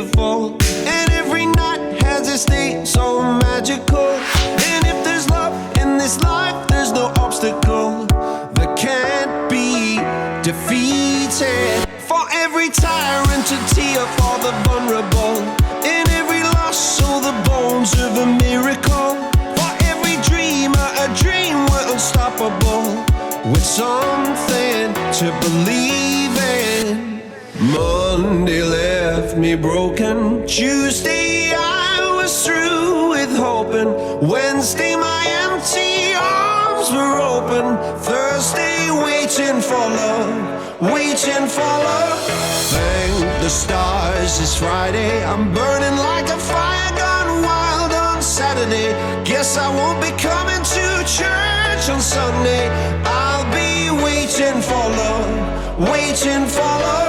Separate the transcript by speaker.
Speaker 1: beautiful, and every night has its day so magical. And if there's love in this life, there's no obstacle that can't be defeated. For every tyrant, a tear for the vulnerable. In every loss, so the bones of a miracle. For every dreamer, a dream we're unstoppable, with something to believe in. Monday left me broken. Tuesday I was through with hoping. Wednesday my empty arms were open. Thursday waiting for love, waiting for love. Thank the stars it's Friday. I'm burning like a fire gone wild on Saturday. Guess I won't be coming to church on Sunday. I'll be waiting for love, waiting for love.